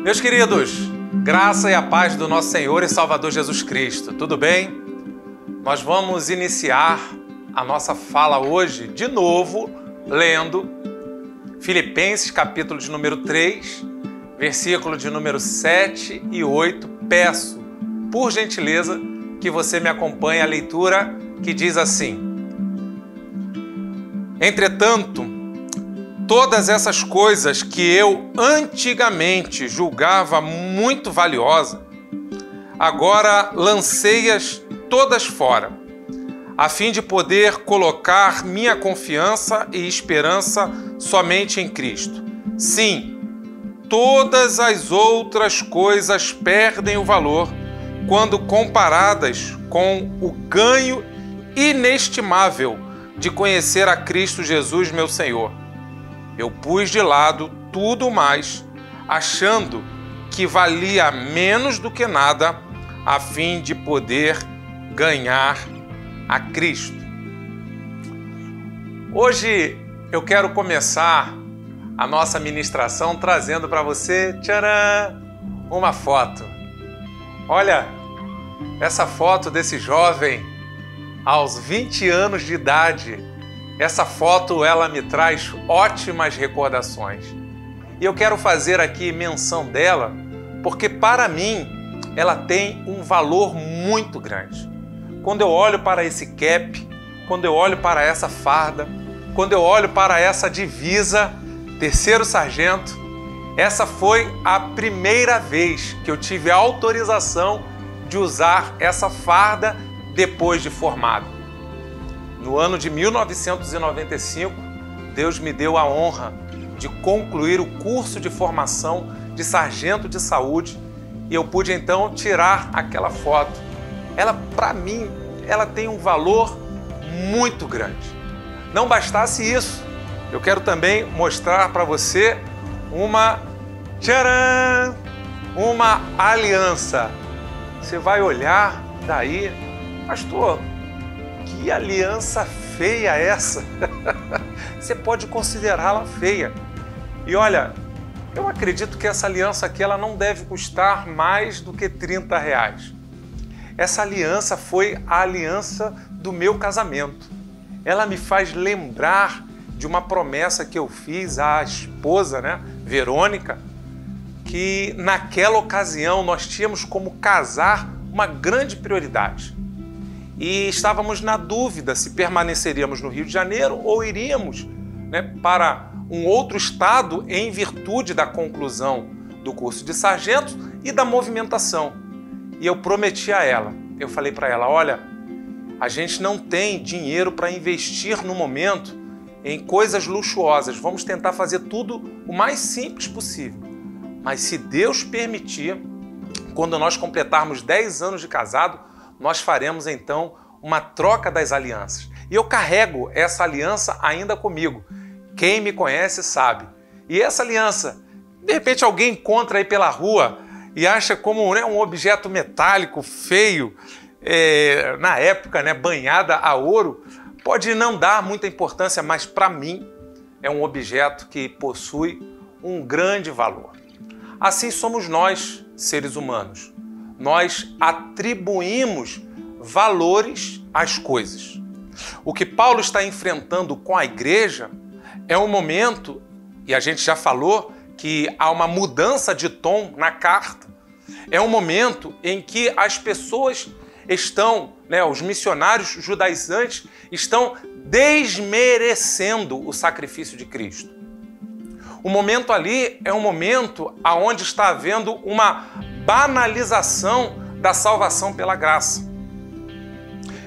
Meus queridos, graça e a paz do nosso Senhor e Salvador Jesus Cristo, tudo bem? Nós vamos iniciar a nossa fala hoje, de novo, lendo Filipenses, capítulo de número 3, versículo de número 7 e 8. Peço, por gentileza, que você me acompanhe a leitura que diz assim: Entretanto, todas essas coisas que eu antigamente julgava muito valiosa, agora lancei-as todas fora, a fim de poder colocar minha confiança e esperança somente em Cristo. Sim, todas as outras coisas perdem o valor quando comparadas com o ganho inestimável de conhecer a Cristo Jesus, meu Senhor. Eu pus de lado tudo mais, achando que valia menos do que nada, a fim de poder ganhar a Cristo. Hoje eu quero começar a nossa ministração trazendo para você, tcharam, uma foto. Olha, essa foto desse jovem aos 20 anos de idade. Essa foto, ela me traz ótimas recordações. E eu quero fazer aqui menção dela, porque para mim ela tem um valor muito grande. Quando eu olho para esse cap, quando eu olho para essa farda, quando eu olho para essa divisa, terceiro sargento, essa foi a primeira vez que eu tive a autorização de usar essa farda depois de formado. No ano de 1995, Deus me deu a honra de concluir o curso de formação de sargento de saúde e eu pude então tirar aquela foto. Ela, para mim, ela tem um valor muito grande. Não bastasse isso, eu quero também mostrar para você uma aliança. Você vai olhar daí, pastor, que aliança feia essa! Você pode considerá-la feia. E olha, eu acredito que essa aliança aqui ela não deve custar mais do que R$30. Essa aliança foi a aliança do meu casamento. Ela me faz lembrar de uma promessa que eu fiz à esposa, Verônica, que naquela ocasião nós tínhamos como casar uma grande prioridade. E estávamos na dúvida se permaneceríamos no Rio de Janeiro ou iríamos para um outro estado em virtude da conclusão do curso de sargento e da movimentação. E eu prometi a ela, eu falei para ela, olha, a gente não tem dinheiro para investir no momento em coisas luxuosas, vamos tentar fazer tudo o mais simples possível. Mas se Deus permitir, quando nós completarmos 10 anos de casado, nós faremos então uma troca das alianças. E eu carrego essa aliança ainda comigo. Quem me conhece sabe. E essa aliança, de repente alguém encontra aí pela rua e acha como um objeto metálico, feio, na época banhada a ouro, pode não dar muita importância, mas para mim é um objeto que possui um grande valor. Assim somos nós, seres humanos. Nós atribuímos valores às coisas. O que Paulo está enfrentando com a igreja é um momento, e a gente já falou que há uma mudança de tom na carta, é um momento em que as pessoas estão, os missionários judaizantes estão desmerecendo o sacrifício de Cristo. O momento ali é um momento onde está havendo uma banalização da salvação pela graça.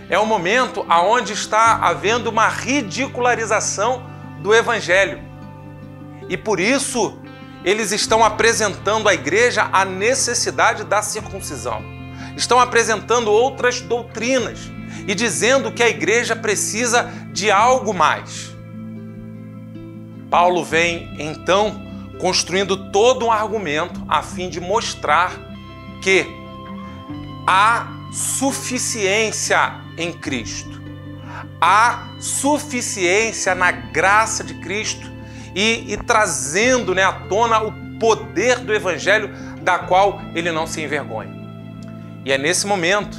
É um momento onde está havendo uma ridicularização do Evangelho. E por isso, eles estão apresentando à igreja a necessidade da circuncisão. Estão apresentando outras doutrinas e dizendo que a igreja precisa de algo mais. Paulo vem, então, construindo todo um argumento a fim de mostrar que há suficiência em Cristo. Há suficiência na graça de Cristo e trazendo, né, à tona o poder do Evangelho, da qual ele não se envergonha. E é nesse momento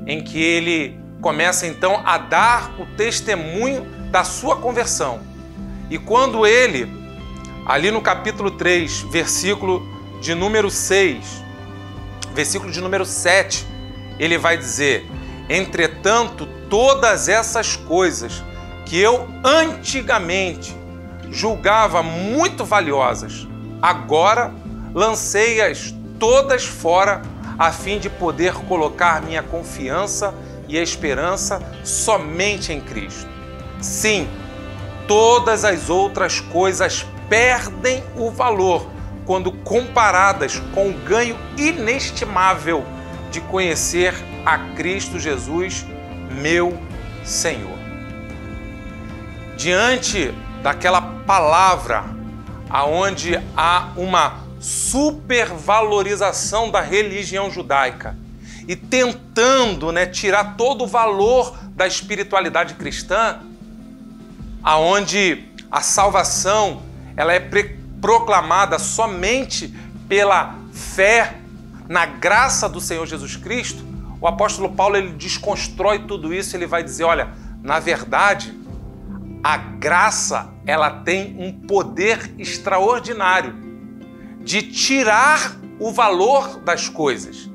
em que ele começa então a dar o testemunho da sua conversão. E quando ele, ali no capítulo 3, versículo de número 6, versículo de número 7, ele vai dizer: entretanto, todas essas coisas que eu antigamente julgava muito valiosas, agora lancei-as todas fora, a fim de poder colocar minha confiança e a esperança somente em Cristo. Sim, todas as outras coisas perdem o valor quando comparadas com o ganho inestimável de conhecer a Cristo Jesus, meu Senhor. Diante daquela palavra aonde há uma supervalorização da religião judaica e tentando, né, tirar todo o valor da espiritualidade cristã, aonde a salvação ela é proclamada somente pela fé na graça do Senhor Jesus Cristo, o apóstolo Paulo ele desconstrói tudo isso, ele vai dizer, olha, na verdade, a graça ela tem um poder extraordinário de tirar o valor das coisas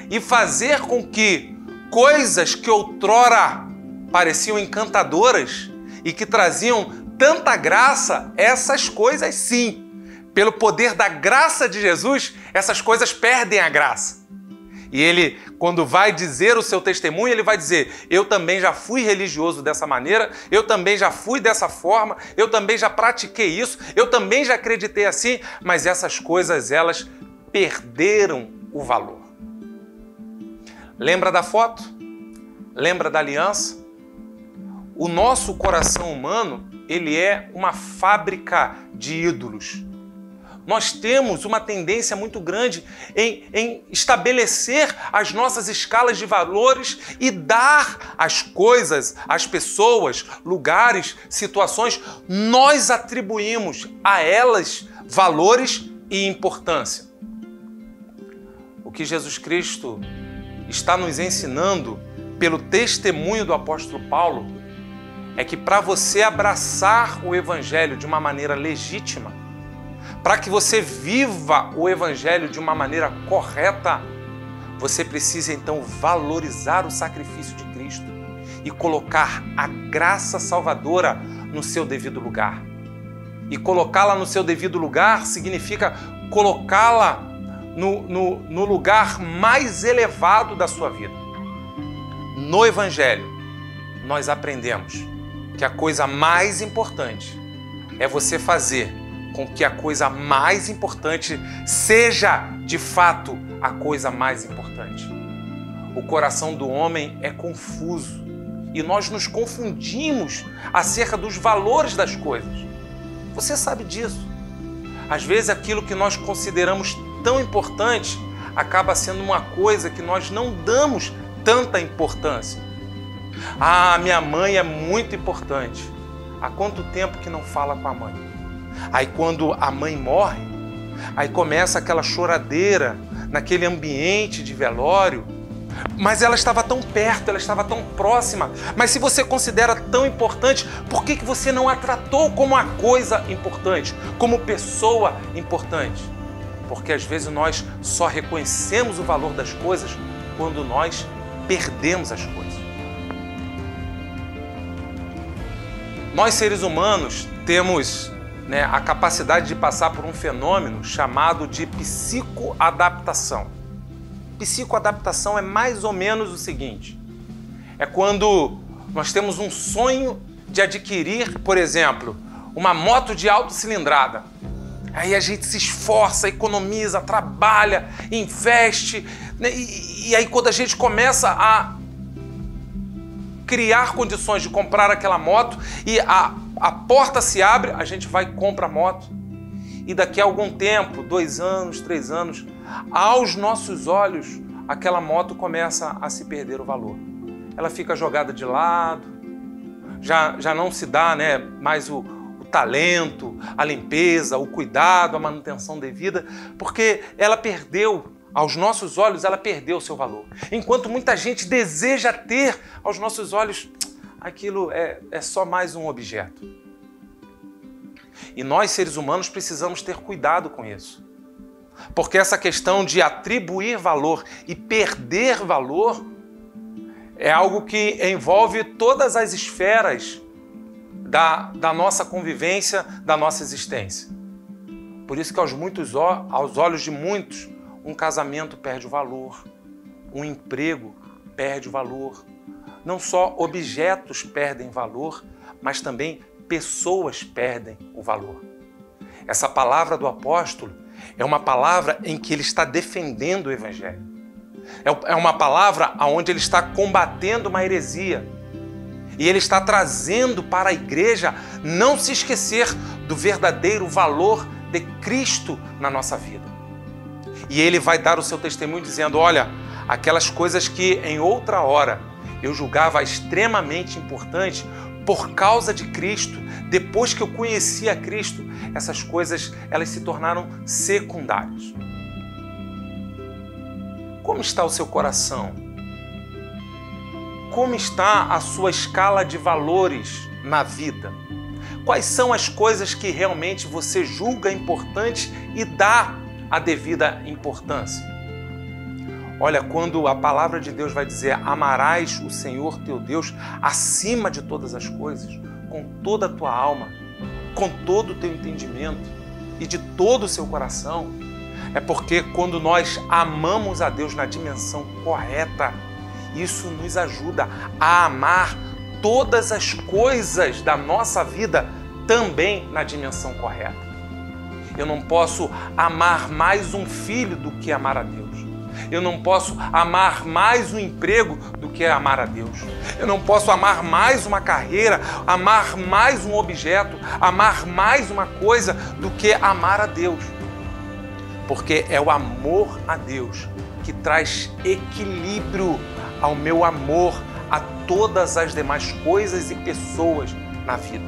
e fazer com que coisas que outrora pareciam encantadoras e que traziam tanta graça, essas coisas sim, pelo poder da graça de Jesus, essas coisas perdem a graça. E ele, quando vai dizer o seu testemunho, ele vai dizer, eu também já fui religioso dessa maneira, eu também já fui dessa forma, eu também já pratiquei isso, eu também já acreditei assim, mas essas coisas, elas perderam o valor. Lembra da foto? Lembra da aliança? O nosso coração humano, ele é uma fábrica de ídolos. Nós temos uma tendência muito grande em estabelecer as nossas escalas de valores e dar às coisas, às pessoas, lugares, situações, nós atribuímos a elas valores e importância. O que Jesus Cristo está nos ensinando pelo testemunho do apóstolo Paulo é que para você abraçar o Evangelho de uma maneira legítima, para que você viva o Evangelho de uma maneira correta, você precisa então valorizar o sacrifício de Cristo e colocar a graça salvadora no seu devido lugar. E colocá-la no seu devido lugar significa colocá-la no lugar mais elevado da sua vida. No Evangelho, nós aprendemos que a coisa mais importante é você fazer com que a coisa mais importante seja, de fato, a coisa mais importante. O coração do homem é confuso e nós nos confundimos acerca dos valores das coisas. Você sabe disso. Às vezes aquilo que nós consideramos tão importante acaba sendo uma coisa que nós não damos tanta importância. Ah, minha mãe é muito importante. Há quanto tempo que não fala com a mãe? Aí quando a mãe morre, aí começa aquela choradeira naquele ambiente de velório, mas ela estava tão perto, ela estava tão próxima, mas se você considera tão importante, por que você não a tratou como uma coisa importante, como pessoa importante? Porque às vezes nós só reconhecemos o valor das coisas quando nós perdemos as coisas. Nós seres humanos temos a capacidade de passar por um fenômeno chamado de psicoadaptação. Psicoadaptação é mais ou menos o seguinte, é quando nós temos um sonho de adquirir, por exemplo, uma moto de alta cilindrada. Aí a gente se esforça, economiza, trabalha, investe, né? E aí quando a gente começa a criar condições de comprar aquela moto e a porta se abre, a gente vai e compra a moto. E daqui a algum tempo, 2 anos, 3 anos, aos nossos olhos, aquela moto começa a se perder o valor. Ela fica jogada de lado, já não se dá mais o talento, a limpeza, o cuidado, a manutenção devida, porque ela perdeu, aos nossos olhos, ela perdeu o seu valor. Enquanto muita gente deseja ter, aos nossos olhos, aquilo é só mais um objeto. E nós, seres humanos, precisamos ter cuidado com isso. Porque essa questão de atribuir valor e perder valor é algo que envolve todas as esferas da nossa convivência, da nossa existência. Por isso que aos olhos de muitos, um casamento perde o valor, um emprego perde o valor. Não só objetos perdem valor, mas também pessoas perdem o valor. Essa palavra do apóstolo é uma palavra em que ele está defendendo o Evangelho. É uma palavra onde ele está combatendo uma heresia. E ele está trazendo para a igreja não se esquecer do verdadeiro valor de Cristo na nossa vida. E ele vai dar o seu testemunho dizendo, olha, aquelas coisas que em outra hora eu julgava extremamente importante, por causa de Cristo, depois que eu conheci a Cristo, essas coisas elas se tornaram secundárias. Como está o seu coração? Como está a sua escala de valores na vida? Quais são as coisas que realmente você julga importantes e dá a devida importância? Olha, quando a palavra de Deus vai dizer amarás o Senhor teu Deus acima de todas as coisas, com toda a tua alma, com todo o teu entendimento e de todo o seu coração, é porque quando nós amamos a Deus na dimensão correta, isso nos ajuda a amar todas as coisas da nossa vida também na dimensão correta. Eu não posso amar mais um filho do que amar a Deus. Eu não posso amar mais um emprego do que amar a Deus. Eu não posso amar mais uma carreira, amar mais um objeto, amar mais uma coisa do que amar a Deus. Porque é o amor a Deus que traz equilíbrio ao meu amor a todas as demais coisas e pessoas na vida.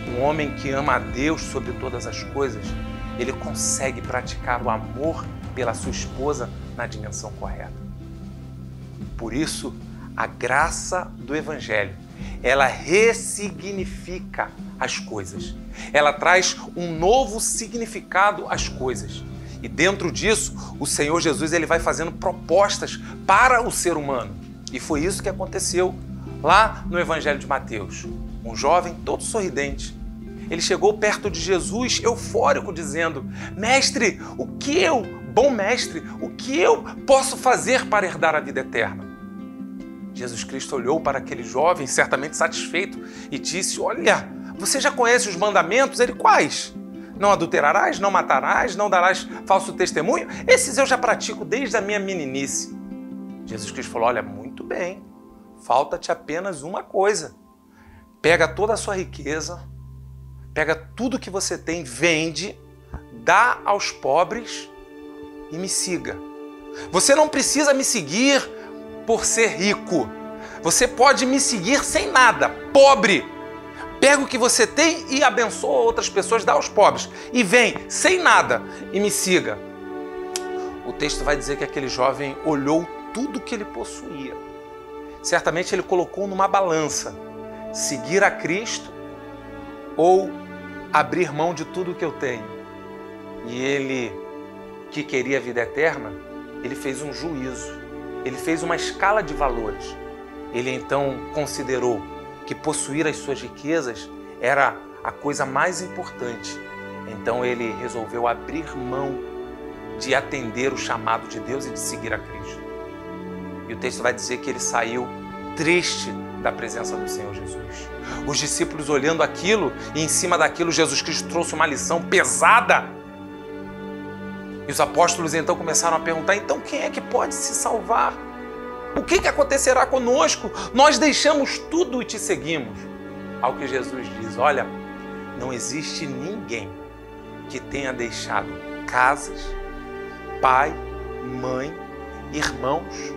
Um homem que ama a Deus sobre todas as coisas, ele consegue praticar o amor pela sua esposa na dimensão correta. Por isso, a graça do Evangelho, ela ressignifica as coisas. Ela traz um novo significado às coisas. E dentro disso, o Senhor Jesus ele vai fazendo propostas para o ser humano. E foi isso que aconteceu lá no Evangelho de Mateus. Um jovem todo sorridente. Ele chegou perto de Jesus, eufórico, dizendo, mestre, bom mestre, o que eu posso fazer para herdar a vida eterna? Jesus Cristo olhou para aquele jovem, certamente satisfeito, e disse, olha, você já conhece os mandamentos? Ele, quais? Não adulterarás, não matarás, não darás falso testemunho? Esses eu já pratico desde a minha meninice. Jesus Cristo falou, olha, muito bem, falta-te apenas uma coisa. Pega toda a sua riqueza, pega tudo que você tem, vende, dá aos pobres e me siga. Você não precisa me seguir por ser rico. Você pode me seguir sem nada, pobre. Pega o que você tem e abençoa outras pessoas, dá aos pobres. E vem, sem nada, e me siga. O texto vai dizer que aquele jovem olhou tudo que ele possuía. Certamente ele colocou numa balança. Seguir a Cristo ou abrir mão de tudo que eu tenho. E ele, que queria a vida eterna, ele fez um juízo. Ele fez uma escala de valores. Ele então considerou que possuir as suas riquezas era a coisa mais importante. Então ele resolveu abrir mão de atender o chamado de Deus e de seguir a Cristo. E o texto vai dizer que ele saiu triste da presença do Senhor Jesus. Os discípulos olhando aquilo e em cima daquilo Jesus Cristo trouxe uma lição pesada. E os apóstolos então começaram a perguntar, então quem é que pode se salvar? O que acontecerá conosco? Nós deixamos tudo e te seguimos. Ao que Jesus diz, olha, não existe ninguém que tenha deixado casas, pai, mãe, irmãos,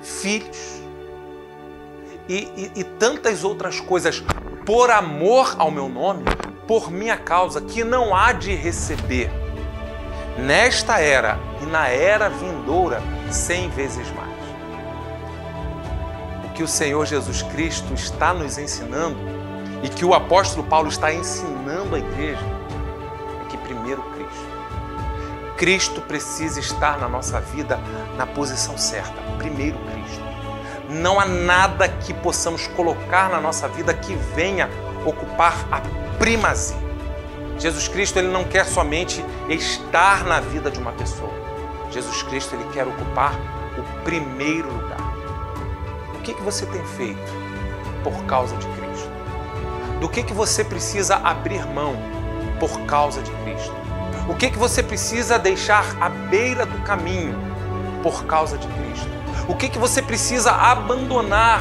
filhos e tantas outras coisas por amor ao meu nome, por minha causa, que não há de receber nesta era e na era vindoura 100 vezes mais. O que o Senhor Jesus Cristo está nos ensinando e que o apóstolo Paulo está ensinando à igreja é que primeiro Cristo precisa estar na nossa vida na posição certa. Primeiro Cristo. Não há nada que possamos colocar na nossa vida que venha ocupar a primazia. Jesus Cristo, ele não quer somente estar na vida de uma pessoa. Jesus Cristo, ele quer ocupar o primeiro lugar. O que você tem feito por causa de Cristo? Do que você precisa abrir mão por causa de Cristo? O que você precisa deixar à beira do caminho por causa de Cristo? O que você precisa abandonar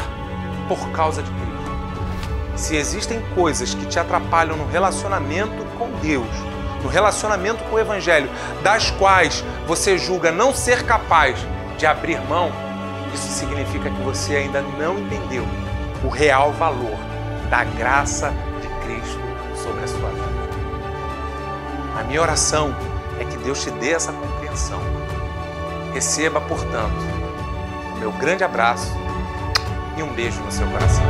por causa de Cristo? Se existem coisas que te atrapalham no relacionamento com Deus, no relacionamento com o Evangelho, das quais você julga não ser capaz de abrir mão, isso significa que você ainda não entendeu o real valor da graça de Cristo sobre a sua vida. A minha oração é que Deus te dê essa compreensão. Receba, portanto, o meu grande abraço e um beijo no seu coração.